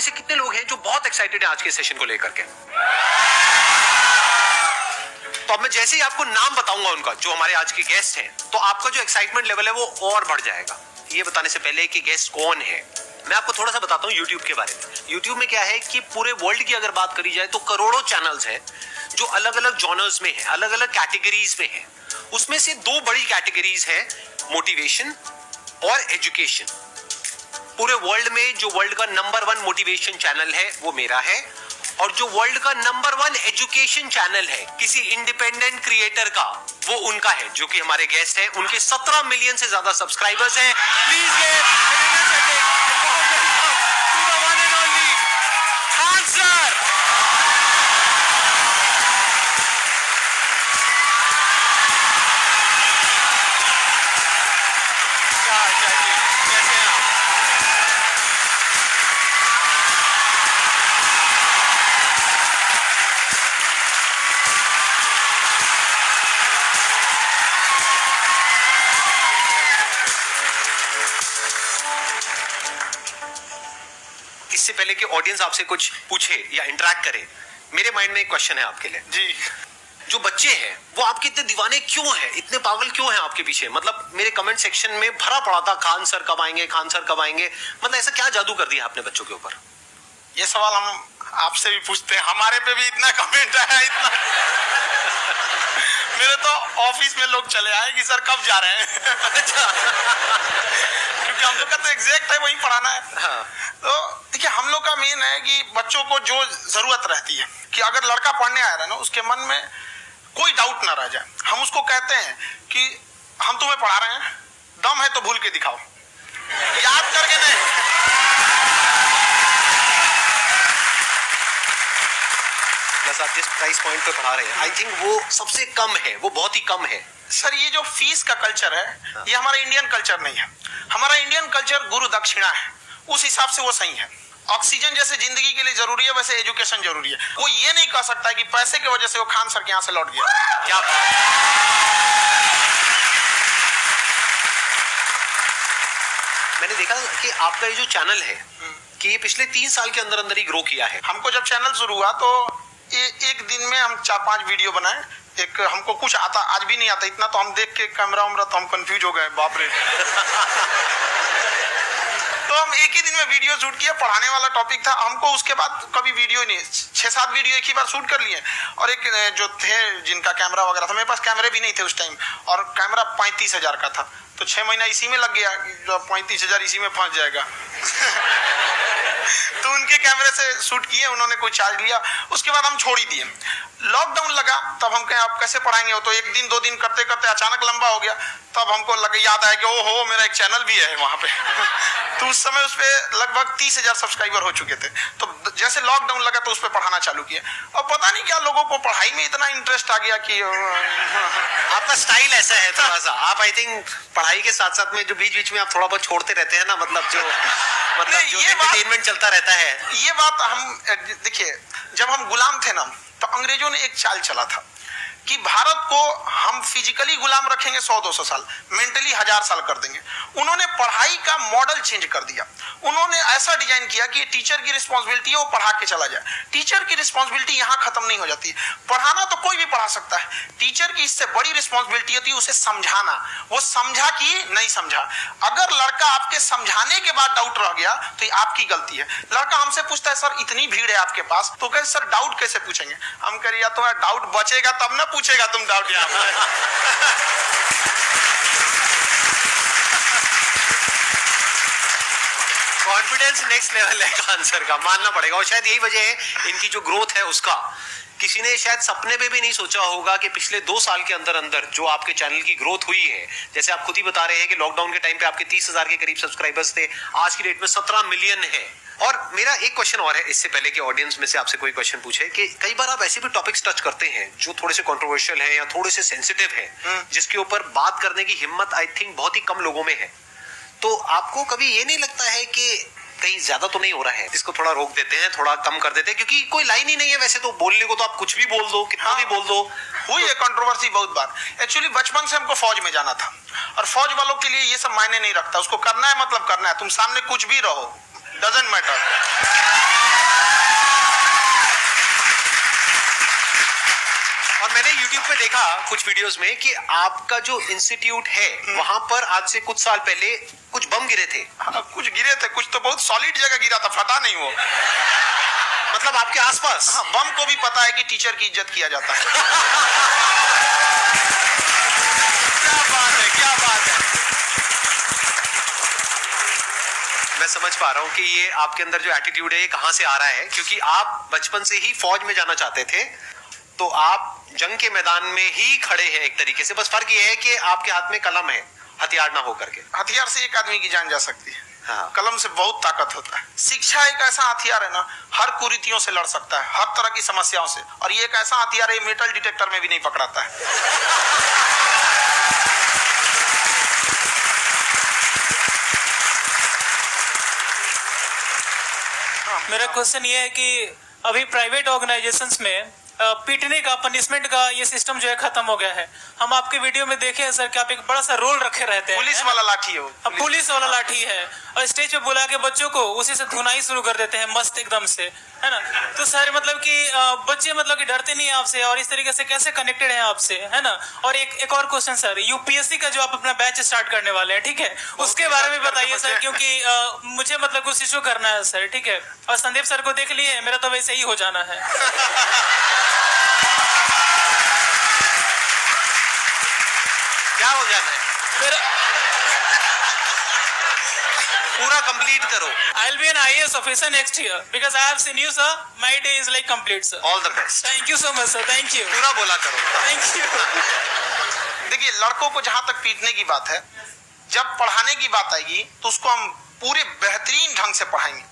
में से कितने लोग हैं जो बहुत एक्साइटेड है आज के सेशन को लेकर के? तो अब मैं जैसे ही आपको नाम बताऊंगा उनका, जो हमारे आज के गेस्ट हैं, तो आपका जो एक्साइटमेंट लेवल है वो और बढ़ जाएगा। ये बताने से पहले कि गेस्ट कौन है, मैं आपको थोड़ा सा बताता हूँ YouTube के बारे में। YouTube में क्या है कि पूरे वर्ल्ड की अगर बात करी जाए तो करोड़ों चैनल्स हैं जो अलग अलग जॉनर्स में है, अलग अलग कैटेगरीज में है। उसमें से दो बड़ी कैटेगरीज है, मोटिवेशन और एजुकेशन। पूरे वर्ल्ड में जो वर्ल्ड का नंबर 1 मोटिवेशन चैनल है वो मेरा है, और जो वर्ल्ड का नंबर 1 एजुकेशन चैनल है किसी इंडिपेंडेंट क्रिएटर का, वो उनका है, जो कि हमारे गेस्ट हैं। उनके 17 मिलियन से ज्यादा सब्सक्राइबर्स हैं। प्लीज इससे पहले कि ऑडियंस आपसे कुछ पूछे या इंटरेक्ट करे, मेरे माइंड में एक क्वेश्चन है आपके लिए जी। जो बच्चे हैं वो आपके इतने दीवाने क्यों हैं, इतने पागल क्यों हैं आपके पीछे? मतलब मेरे कमेंट सेक्शन में भरा पड़ा था, खान सर कब आएंगे, खान सर कब आएंगे। मतलब ऐसा क्या जादू कर दिया आपने बच्चों के ऊपर? ये सवाल हम आपसे भी पूछते हैं, हमारे पे भी इतना कमेंट आया, इतना मेरे तो ऑफिस में लोग चले आए कि सर कब जा रहे हैं। अच्छा। क्योंकि हम लोग का तो एग्जैक्ट है वही पढ़ाना है। हाँ। तो देखिए, हम लोग का मेन है कि बच्चों को जो जरूरत रहती है कि अगर लड़का पढ़ने आया है ना, उसके मन में कोई डाउट ना रह जाए। हम उसको कहते हैं कि हम तुम्हें पढ़ा रहे हैं, दम है तो भूल के दिखाओ, याद करके नहीं। आप जिस प्राइस पॉइंट पे पढ़ा रहे हैं, आई थिंक वो सबसे कम है, वो बहुत ही कम है। सर, ये जो फीस का कल्चर है, हाँ। ये हमारा इंडियन कल्चर नहीं है। हमारा इंडियन कल्चर गुरु दक्षिणा है, उस हिसाब से वो सही है। ऑक्सीजन जैसे जिंदगी के लिए जरूरी है, wैसे एजुकेशन जरूरी है। वो ये नहीं कह सकता कि पैसे की वजह से वो खान सर के यहाँ से लौट गया। क्या बात। मैंने देखा कि आपका ये जो चैनल है कि ये पिछले 3 साल के अंदर अंदर ही ग्रो किया है। हमको जब चैनल शुरू हुआ तो एक दिन में हम 4-5 वीडियो बनाए। एक हमको कुछ आता, आज भी नहीं आता इतना, तो हम देख के कैमरा उमरा तो हम कंफ्यूज हो गए, बाप रे। तो हम एक ही दिन में वीडियो शूट किया, पढ़ाने वाला टॉपिक था हमको। उसके बाद कभी वीडियो नहीं, 6-7 वीडियो एक ही बार शूट कर लिए। और एक जो थे जिनका कैमरा वगैरह था, मेरे पास कैमरे भी नहीं थे उस टाइम, और कैमरा 35,000 का था, तो 6 महीना इसी में लग गया, जो 35,000 इसी में फंस जाएगा। तो उनके कैमरे से शूट किए, उन्होंने कोई चार्ज लिया, उसके बाद हम छोड़ ही दिए। लॉकडाउन लगा, तब हम कहें आप कैसे पढ़ाएंगे, वो तो 1 दिन 2 दिन करते करते अचानक लंबा हो गया। तब हमको लगा, याद आया कि ओहो, मेरा एक चैनल भी है वहां पे। तो उस समय उस पर लगभग 30,000 सब्सक्राइबर हो चुके थे। तो जैसे लॉकडाउन लगा तो उस पर पढ़ाना चालू किया, और पता नहीं क्या लोगों को पढ़ाई में इतना इंटरेस्ट आ गया कि आपका स्टाइल ऐसा है थोड़ा सा, आप आई थिंक पढ़ाई के साथ साथ में जो बीच बीच में आप थोड़ा बहुत छोड़ते रहते हैं ना, मतलब जो एंटरटेनमेंट चलता रहता है। ये बात हम देखिए, जब हम गुलाम थे ना, तो अंग्रेजों ने एक चाल चला था कि भारत को हम फिजिकली गुलाम रखेंगे 100-200 साल, मेंटली 1000 साल कर देंगे। उन्होंने पढ़ाई का मॉडल चेंज कर दिया। उन्होंने ऐसा डिजाइन किया कि टीचर की रिस्पॉन्सिबिलिटी है वो पढ़ा के चला जाए। टीचर की रिस्पॉन्सिबिलिटी यहाँ खत्म नहीं हो जाती। पढ़ाना तो कोई भी पढ़ा सकता है, टीचर की इससे बड़ी रिस्पॉन्सिबिलिटी होती है उसे समझाना। वो समझा कि नहीं समझा। अगर लड़का आपके समझाने के बाद डाउट रह गया तो ये आपकी गलती है। लड़का हमसे पूछता है, सर इतनी भीड़ है आपके पास, तो कहे सर डाउट कैसे पूछेंगे? हम कह रहे, तुम्हारा डाउट बचेगा तब ना पूछेगा तुम डाउट यहाँ पर। कॉन्फिडेंस नेक्स्ट लेवल है आंसर का, मानना पड़ेगा। और शायद यही वजह है इनकी जो ग्रोथ है उसका। किसी ने शायद सपने में भी नहीं सोचा होगा कि पिछले 2 साल के अंदर अंदर जो आपके चैनल की ग्रोथ हुई है, जैसे आप खुद ही बता रहे हैं कि लॉकडाउन के टाइम पे आपके 30,000 के करीब सब्सक्राइबर्स थे, आज की डेट में 17 मिलियन है। और मेरा एक क्वेश्चन और है, इससे पहले कि ऑडियंस में से आपसे कोई क्वेश्चन पूछे, कि कई बार आप ऐसे भी टॉपिक्स टच करते हैं जो थोड़े से कंट्रोवर्शियल है या थोड़े से सेंसिटिव है, जिसके ऊपर बात करने की हिम्मत आई थिंक बहुत ही कम लोगों में है। तो आपको कभी ये नहीं लगता है कि कहीं ज्यादा तो नहीं हो रहा है, इसको थोड़ा रोक देते हैं, थोड़ा कम कर देते हैं? क्योंकि कोई लाइन ही नहीं है वैसे तो बोलने को, तो आप कुछ भी बोल दो, कितना भी बोल दो। हुई है कंट्रोवर्सी बहुत बार। एक्चुअली बचपन से हमको फौज में जाना था, और फौज वालों के लिए ये सब मायने नहीं रखता। उसको करना है मतलब करना है, तुम सामने कुछ भी रहो, डजंट मैटर। और मैंने YouTube पे देखा कुछ वीडियोस में कि आपका जो इंस्टीट्यूट है वहां पर आज से कुछ साल पहले कुछ बम गिरे थे। हाँ, कुछ गिरे थे, कुछ तो बहुत सॉलिड जगह गिरा था, फटा नहीं वो। मतलब आपके आसपास। हाँ, बम को भी पता है कि टीचर की इज्जत किया जाता है। क्या बात है, क्या बात है। मैं समझ पा रहा हूँ कि ये आपके अंदर जो एटीट्यूड है ये कहाँ से आ रहा है, क्योंकि आप बचपन से ही फौज में जाना चाहते थे, तो आप जंग के मैदान में ही खड़े हैं एक तरीके से। बस फर्क ये है कि आपके हाथ में कलम है, हथियार ना हो करके। हथियार से एक आदमी की जान जा सकती है, हाँ। कलम से बहुत ताकत होता है। शिक्षा एक ऐसा हथियार है ना, हर कुरीतियों से लड़ सकता है, हर तरह की समस्याओं से। और ये एक ऐसा हथियार है, मेटल डिटेक्टर में भी नहीं पकड़ाता है। मेरा क्वेश्चन ये है कि अभी प्राइवेट ऑर्गेनाइजेशंस में पीटने का, पनिशमेंट का ये सिस्टम जो है खत्म हो गया है। हम आपके वीडियो में देखे हैं सर कि आप एक बड़ा सा रोल रखे रहते हैं। पुलिस वाला लाठी है वो, अब पुलिस वाला लाठी है और स्टेज पे बुला के बच्चों को उसी से धुनाई शुरू कर देते हैं मस्त एकदम से, है ना। तो सर मतलब कि बच्चे मतलब कि डरते नहीं है आपसे, और इस तरीके से कैसे कनेक्टेड हैं आपसे, है ना। और एक और क्वेश्चन सर, यूपीएससी का जो आप अपना बैच स्टार्ट करने वाले हैं, ठीक है, उसके बारे में बताइए सर, क्योंकि मुझे मतलब कुछ इशू करना है सर, ठीक है। और संदीप सर को देख लिए, मेरा तो वैसे ही हो जाना है। क्या हो जाना है? मेरा पूरा कंप्लीट करो। I'll be an IAS officer next year because I have seen you, sir. My day is like complete, sir. All the best. Thank you so much, sir. Thank you. पूरा बोला करो। Thank you. देखिए, लड़कों को जहां तक पीटने की बात है, जब पढ़ाने की बात आएगी तो उसको हम पूरे बेहतरीन ढंग से पढ़ाएंगे।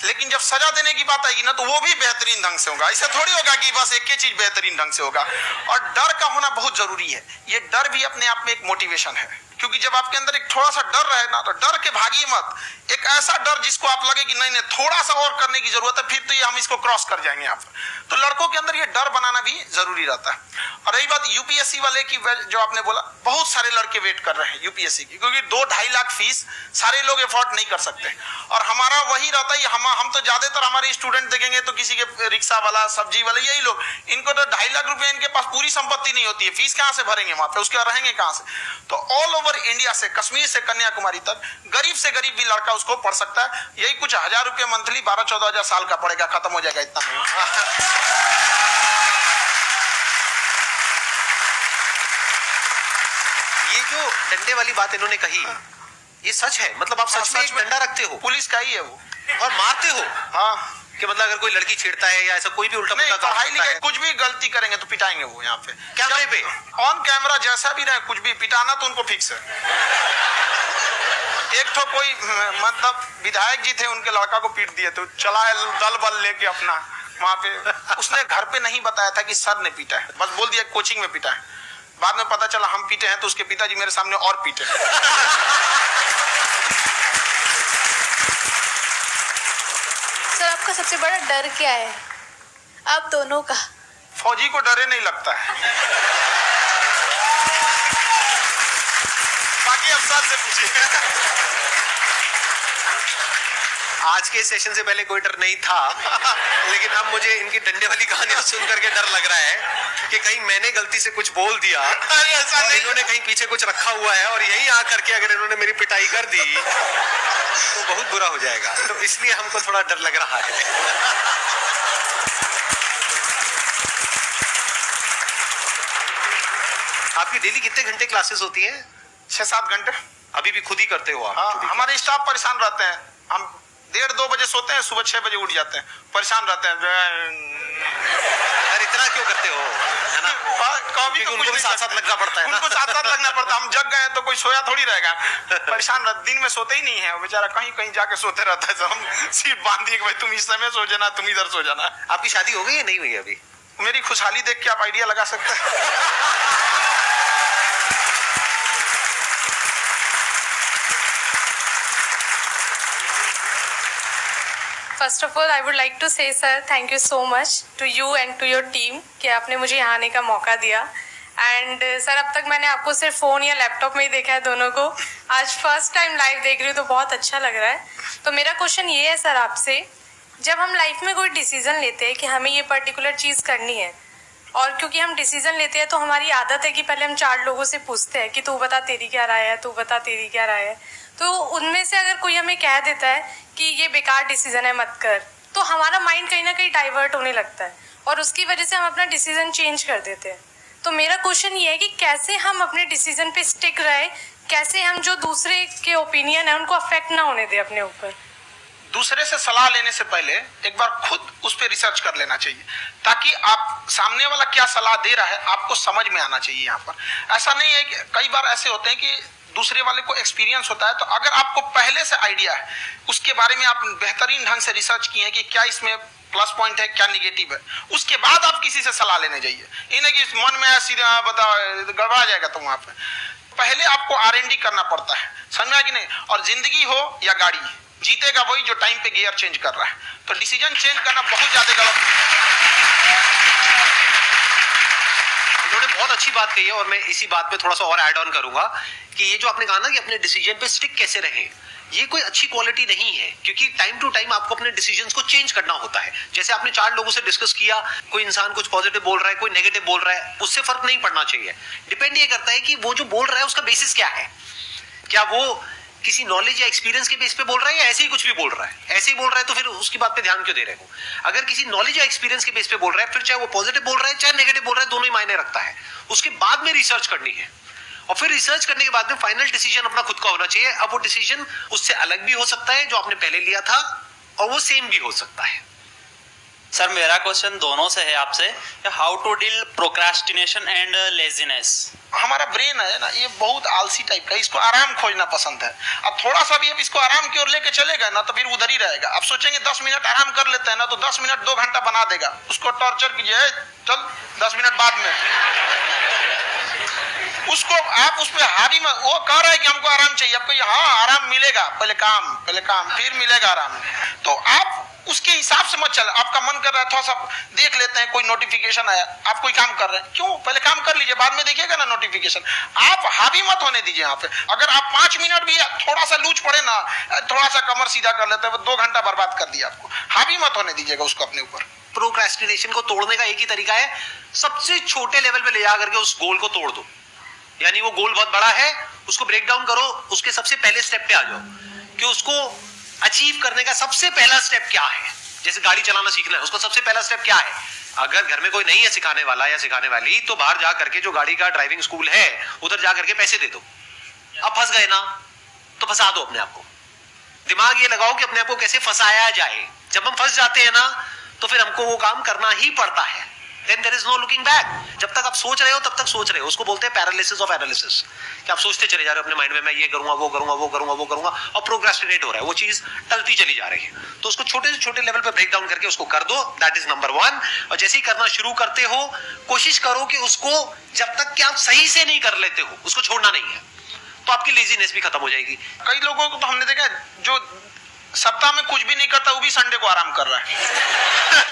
लेकिन जब सजा देने की बात आएगी ना, तो वो भी बेहतरीन ढंग से होगा। ऐसा थोड़ी होगा कि बस एक ही चीज बेहतरीन ढंग से होगा। और डर का होना बहुत जरूरी है। ये डर भी अपने आप में एक मोटिवेशन है, क्योंकि जब आपके अंदर एक थोड़ा सा डर रहे ना, तो डर के भागिए मत। एक ऐसा डर जिसको आप लगे कि नहीं नहीं थोड़ा सा और करने की जरूरत है, फिर तो ये हम इसको क्रॉस कर जाएंगे यहाँ पर। तो लड़कों के अंदर ये डर बनाना भी जरूरी रहता है। और रही बात यूपीएससी वाले की, जो आपने बोला, बहुत सारे लड़के वेट कर रहे हैं यूपीएससी की, क्योंकि 2-2.5 लाख फीस सारे लोग एफोर्ड नहीं कर सकते। और हमारा वही रहता है, हम तो ज्यादातर हमारे स्टूडेंट देखेंगे तो किसी के रिक्शा वाला, सब्जी वाला, यही लोग, इनको तो 2.5 लाख रुपए इनके पास पूरी संपत्ति नहीं होती है, फीस कहाँ से भरेंगे वहां पे, उसके बाद रहेंगे कहाँ से। तो ऑल ओवर इंडिया से, कश्मीर से कन्याकुमारी तक, गरीब से गरीब भी लड़का उसको पढ़ सकता है। यही कुछ 1000 रुपये मंथली, 12-14 हजार साल का पड़ेगा, खत्म हो जाएगा इतना में। ये जो डंडे वाली बात इन्होंने कही, ये सच है? मतलब आप सच में एक डंडा रखते हो? पुलिस का ही है वो। और मारते हो? हाँ, कि मतलब अगर कोई लड़की छेड़ता है या ऐसा कोई भी उल्टा नहीं, पुल्टा काम पढ़ाई करता लिखाई है, कुछ भी गलती करेंगे तो पिटाएंगे वो यहाँ पे, कैमरे पे, ऑन कैमरा, जैसा भी रहे, कुछ भी पिटाना तो उनको फिक्स है। एक तो कोई मतलब विधायक जी थे, उनके लड़का को पीट दिए, तो चला दल बल लेके अपना वहां पे। उसने घर पे नहीं बताया था कि सर ने पीटा है, बस बोल दिया कोचिंग में पीटा है। बाद में पता चला हम पीटे हैं, तो उसके पिताजी मेरे सामने और पीटे। सर आपका सबसे बड़ा डर क्या है आप दोनों का? फौजी को डरे नहीं लगता है, बाकी अफसर से पूछिए। आज के सेशन से पहले कोई डर नहीं था, लेकिन अब मुझे इनकी डंडे वाली कहानियां सुन करके डर लग रहा है कि कहीं मैंने गलती से कुछ बोल दिया, ऐसा और नहीं, इन्होंने कहीं पीछे कुछ रखा हुआ है और यहीं आ करके अगर इन्होंने मेरी पिटाई कर दी तो बहुत बुरा हो जाएगा। तो इसलिए हमको थोड़ा डर लग रहा है। आपकी डेली कितने घंटे क्लासेस होती हैं? 6-7 घंटे। अभी भी खुद ही करते हो आप? हाँ, खुद ही हमारे स्टाफ परेशान रहते हैं। हम 1:30-2 बजे सोते हैं, सुबह 6 बजे उठ जाते हैं, परेशान रहते हैं। यार इतना क्यों करते हो, है ना? कभी तो उनको भी साथ साथ लगना पड़ता है ना? उनको साथ साथ लगना पड़ता है। हम जग गए तो कोई सोया थोड़ी रहेगा, परेशान दिन में सोते ही नहीं है बेचारा, कहीं कहीं जाके सोते रहता है। हम सीट बांध दिए कि भाई तुम इस समय सो जाना, तुम इधर सो जाना। आपकी शादी हो गई या नहीं हुई अभी? मेरी खुशहाली देख के आप आइडिया लगा सकते हैं। First of all I would like to say sir thank you so much to you and to your team कि आपने मुझे यहाँ आने का मौका दिया। एंड सर अब तक मैंने आपको सिर्फ फ़ोन या लैपटॉप में ही देखा है दोनों को, आज फर्स्ट टाइम लाइव देख रही हूँ तो बहुत अच्छा लग रहा है। तो मेरा क्वेश्चन ये है सर आपसे, जब हम लाइफ में कोई डिसीजन लेते हैं कि हमें ये पर्टिकुलर चीज़ करनी है, और क्योंकि हम डिसीजन लेते हैं तो हमारी आदत है कि पहले हम 4 लोगों से पूछते हैं कि तू बता तेरी क्या राय है, तू बता तेरी क्या राय है। तो उनमें से अगर कोई हमें कह देता है कि ये बेकार डिसीजन है मत कर, तो हमारा माइंड कहीं ना कहीं डाइवर्ट होने लगता है और उसकी वजह से हम अपना डिसीजन चेंज कर देते हैं। तो मेरा क्वेश्चन ये है कि कैसे हम अपने डिसीजन पे स्टिक रहे, कैसे हम जो दूसरे के ओपिनियन है उनको अफेक्ट ना होने दें अपने ऊपर। दूसरे से सलाह लेने से पहले एक बार खुद उस पर रिसर्च कर लेना चाहिए, ताकि आप सामने वाला क्या सलाह दे रहा है आपको समझ में आना चाहिए। यहाँ पर ऐसा नहीं है कि कई बार ऐसे होते हैं कि दूसरे वाले को एक्सपीरियंस होता है, तो अगर आपको पहले से आइडिया है, उसके बारे में आप बेहतरीन ढंग से रिसर्च किए हैं कि क्या इसमें प्लस पॉइंट है क्या निगेटिव है, उसके बाद आप किसी से सलाह लेने जाइए। ये नहीं कि मन में सीधा बताओ गड़बड़ा जाएगा। तो वहां पर पहले आपको R&D करना पड़ता है, समझा कि नहीं। और जिंदगी हो या गाड़ी, जीतेगा वही जो टाइम पे गियर चेंज कर रहा है। तो डिसीजन चेंज करना बहुत ज्यादा गलत है। इन्होंने बहुत अच्छी बात कही है और मैं इसी बात पे थोड़ा सा और ऐड ऑन करूंगा कि ये जो आपने कहा ना कि अपने डिसीजन पे स्टिक कैसे रहें, ये कोई अच्छी क्वालिटी नहीं है, क्योंकि टाइम टू टाइम आपको अपने डिसीजंस को चेंज करना होता है। जैसे आपने 4 लोगों से डिस्कस किया, कोई इंसान कुछ पॉजिटिव बोल रहा है, कोई नेगेटिव बोल रहा है, उससे फर्क नहीं पड़ना चाहिए। डिपेंड ये करता है कि वो जो बोल रहा है उसका बेसिस क्या है। क्या वो किसी नॉलेज या एक्सपीरियंस के बेस पे बोल रहा है या ऐसे ही कुछ भी बोल रहा है? ऐसे ही बोल रहा है तो फिर उसकी बात पे ध्यान क्यों दे रहे हो? अगर किसी नॉलेज या एक्सपीरियंस के बेस पे बोल रहा है, फिर चाहे वो पॉजिटिव बोल रहा है चाहे नेगेटिव बोल रहा है, दोनों ही मायने रखता है। उसके बाद में रिसर्च करनी है और फिर रिसर्च करने के बाद में फाइनल डिसीजन अपना खुद का होना चाहिए। अब वो डिसीजन उससे अलग भी हो सकता है जो आपने पहले लिया था, और वो सेम भी हो सकता है। सर मेरा क्वेश्चन दोनों से है आपसे, how to deal procrastination and laziness. हमारा ब्रेन है ना, ये बहुत आलसी टाइप का, इसको आराम खोजना पसंद है। अब थोड़ा सा भी अब इसको आराम की ओर लेके चलेगा ना तो फिर उधर ही रहेगा। अब सोचेंगे 10 मिनट आराम कर लेते हैं ना, तो 10 मिनट 2 घंटा बना देगा। उसको टॉर्चर कीजिए, चल 10 मिनट बाद में। उसको आप उस पर हावी में, वो कह रहा है कि हमको आराम चाहिए, आपको हाँ आराम मिलेगा, पहले काम फिर मिलेगा आराम। तो आप उसके हिसाब से मत चल। आपका मन कर रहा है थोड़ा सा देख लेते हैं, कोई नोटिफिकेशन आया, आप कोई काम कर रहे हैं, क्यों पहले काम कर लीजिए, बाद में देखिएगा ना नोटिफिकेशन। आप हावी मत होने दीजिए यहाँ पे। अगर आप 5 मिनट भी थोड़ा सा लूज पड़े ना, थोड़ा सा कमर सीधा कर लेते हैं, 2 घंटा बर्बाद कर दिया आपको। हावी मत होने दीजिएगा उसको अपने ऊपर। प्रोक्रेस्टिनेशन को तोड़ने का एक ही तरीका है, सबसे छोटे लेवल पे ले जा करके उस गोल को तोड़ दो। यानी वो गोल बहुत बड़ा है, उसको ब्रेक डाउन करो, उसके सबसे पहले स्टेप पे आ जाओ कि उसको अचीव करने का सबसे पहला स्टेप क्या है। जैसे गाड़ी चलाना सीखना है, उसका सबसे पहला स्टेप क्या है? अगर घर में कोई नहीं है सिखाने वाला या सिखाने वाली, तो बाहर जा करके जो गाड़ी का ड्राइविंग स्कूल है उधर जा करके पैसे दे दो। अब फंस गए ना तो फंसा दो अपने आप को। दिमाग ये लगाओ कि अपने आप को कैसे फंसाया जाए। जब हम फंस जाते हैं ना तो फिर हमको वो काम करना ही पड़ता है। Then there is no looking back। जब तक आप सोच रहे हो तब तक सोच रहे हो, उसको बोलते हैं पैरालिसिस ऑफ एनालिसिस, कि आप सोचते चले जा रहे हो अपने माइंड में, मैं ये करूंगा वो करूंगा वो करूंगा वो करूंगा, और प्रोक्रेस्टिनेट हो रहा है, वो चीज टलती चली जा रही है। तो उसको छोटे से छोटे लेवल पे ब्रेक डाउन करके उसको कर दो, दैट इज नंबर 1। और जैसे ही करना शुरू करते हो, कोशिश करो कि उसको जब तक कि आप सही से नहीं कर लेते हो उसको छोड़ना नहीं है, तो आपकी लेजीनेस भी खत्म हो जाएगी। कई लोगों को तो हमने देखा जो सप्ताह में कुछ भी नहीं करता वो भी संडे को आराम कर रहा है।